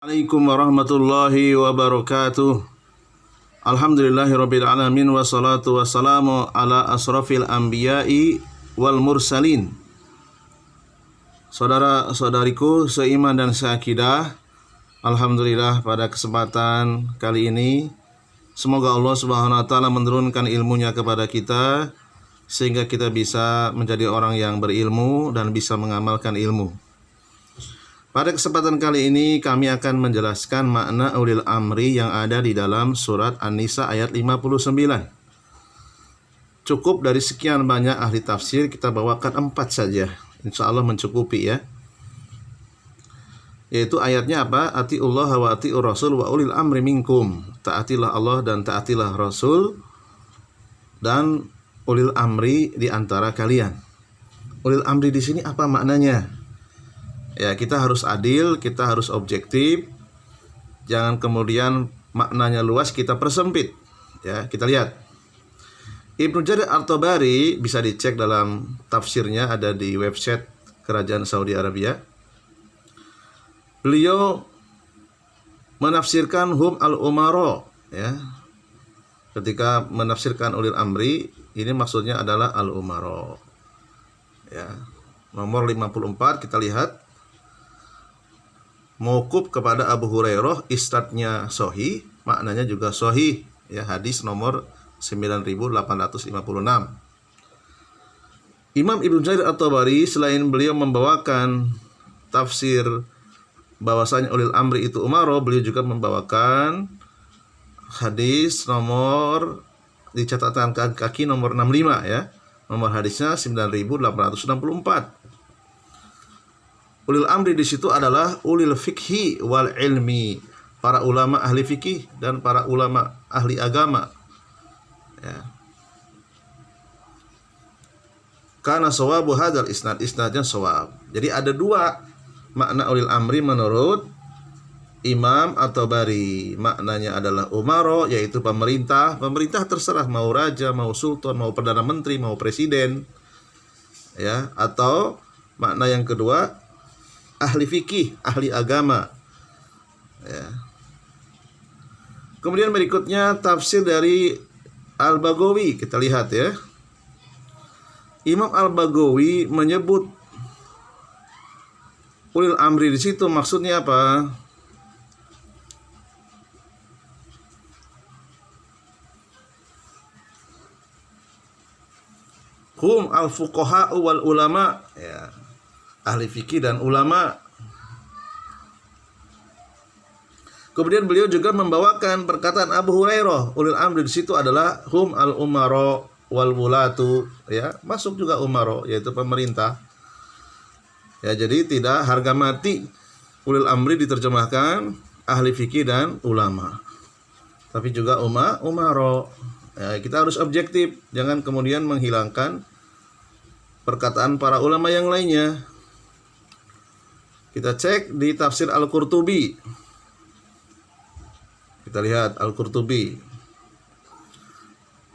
Assalamualaikum warahmatullahi wabarakatuh. Alhamdulillahirabbil alamin wassalatu wassalamu ala asrafil anbiya'i wal mursalin. Saudara-saudariku seiman dan seakidah, alhamdulillah pada kesempatan kali ini semoga Allah Subhanahu wa taala menurunkan ilmunya kepada kita sehingga kita bisa menjadi orang yang berilmu dan bisa mengamalkan ilmu. Pada kesempatan kali ini kami akan menjelaskan makna ulil amri yang ada di dalam surat An-Nisa ayat 59. Cukup dari sekian banyak ahli tafsir, kita bawakan 4 saja. Insya Allah mencukupi ya. Yaitu ayatnya apa? Atiullah wa atiur rasul wa ulil amri minkum. Taatilah Allah dan taatilah Rasul dan ulil amri di antara kalian. Ulil amri di sini apa maknanya? Ya, kita harus adil, kita harus objektif. Jangan kemudian maknanya luas kita persempit. Ya, kita lihat. Ibnu Jarir At-Tabari bisa dicek dalam tafsirnya, ada di website Kerajaan Saudi Arabia. Beliau menafsirkan hum al-umara, ya. Ketika menafsirkan ulil amri, ini maksudnya adalah al-umara. Ya. Nomor 54 kita lihat. Mauquf kepada Abu Hurairah, isnadnya sahih, maknanya juga sahih, ya, hadis nomor 9856. Imam Ibnu Jarir At-Tabari selain beliau membawakan tafsir bahwasanya ulil amri itu umaro, beliau juga membawakan hadis nomor di catatan kaki nomor 65 ya. Nomor hadisnya 9864. Ulil amri di situ adalah ulil fikhi wal ilmi, para ulama ahli fikih dan para ulama ahli agama. Ya. Karena sawabu hadzal isnadnya sawab. Jadi ada 2 makna ulil amri menurut Imam At-Tabari. Maknanya adalah umaro, yaitu pemerintah. Pemerintah terserah mau raja, mau sultan, mau perdana menteri, mau presiden. Ya, atau makna yang kedua ahli fikih, ahli agama. Ya. Kemudian berikutnya tafsir dari Al-Baghawi, kita lihat ya. Imam Al-Baghawi menyebut ulil amri di situ maksudnya apa? Hum al-fuqaha wal ulama, ya. Ahli fikih dan ulama. Kemudian beliau juga membawakan perkataan Abu Hurairah, ulil amri di situ adalah hum al umara wal wulatu, ya, masuk juga umara yaitu pemerintah. Ya, jadi tidak harga mati ulil amri diterjemahkan ahli fikih dan ulama. Tapi juga umara. Ya, kita harus objektif, jangan kemudian menghilangkan perkataan para ulama yang lainnya. Kita cek di tafsir Al-Qurtubi. Kita lihat Al-Qurtubi.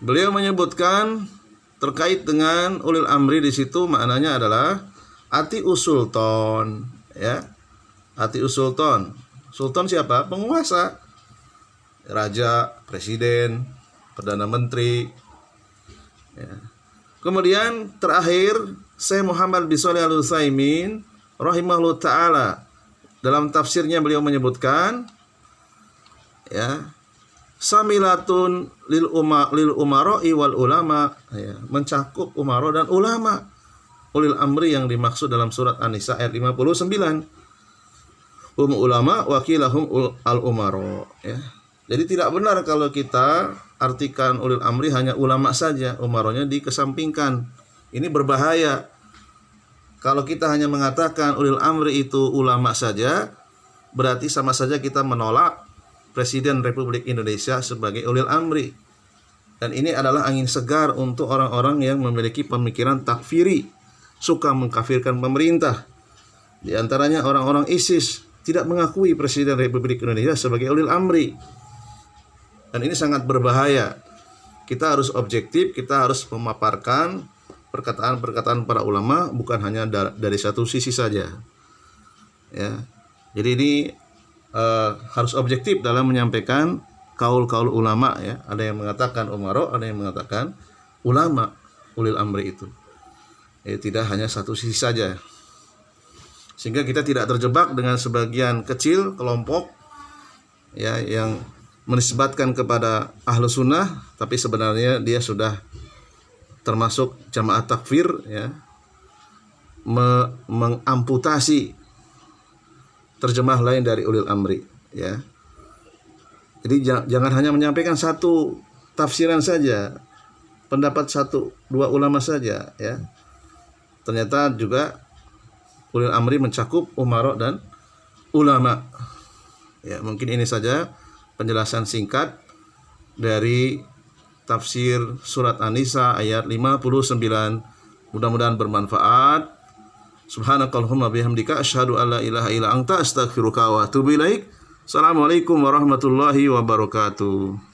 Beliau menyebutkan terkait dengan ulil amri di situ maknanya adalah ati usulton, ya. Ati usulton. Sultan siapa? Penguasa. Raja, presiden, perdana menteri. Ya. Kemudian terakhir Syekh Muhammad bin Shalih Al-Utsaimin rahimahullah ta'ala dalam tafsirnya beliau menyebutkan, ya, samilatun lil umara'i wal ulama, ya, mencakup umara dan ulama. Ulil amri yang dimaksud dalam surat An-Nisa ayat 59. Ulama wakilahum al umara, ya. Jadi tidak benar kalau kita artikan ulil amri hanya ulama saja, umaranya dikesampingkan. Ini berbahaya. Kalau kita hanya mengatakan ulil amri itu ulama saja, berarti sama saja kita menolak Presiden Republik Indonesia sebagai ulil amri. Dan ini adalah angin segar untuk orang-orang yang memiliki pemikiran takfiri, suka mengkafirkan pemerintah. Di antaranya orang-orang ISIS tidak mengakui Presiden Republik Indonesia sebagai ulil amri. Dan ini sangat berbahaya. Kita harus objektif, kita harus memaparkan perkataan-perkataan para ulama, bukan hanya dari satu sisi saja. Ya. Jadi ini harus objektif dalam menyampaikan kaul-kaul ulama ya. Ada yang mengatakan umara, ada yang mengatakan ulama ulil amri itu. Tidak hanya satu sisi saja. Sehingga kita tidak terjebak dengan sebagian kecil kelompok ya yang menisbatkan kepada ahlu sunnah, tapi sebenarnya dia sudah termasuk jamaah takfir ya, mengamputasi terjemah lain dari ulil amri ya. Jadi jangan hanya menyampaikan satu tafsiran saja, pendapat satu dua ulama saja ya. Ternyata juga ulil amri mencakup umara dan ulama. Ya, mungkin ini saja penjelasan singkat dari tafsir surat An-Nisa ayat 59. Mudah-mudahan bermanfaat. Subhanakallahumma bihamdika asyhadu an la ilaha illa anta astaghfiruka wa atubu ilaik. Assalamualaikum warahmatullahi wabarakatuh.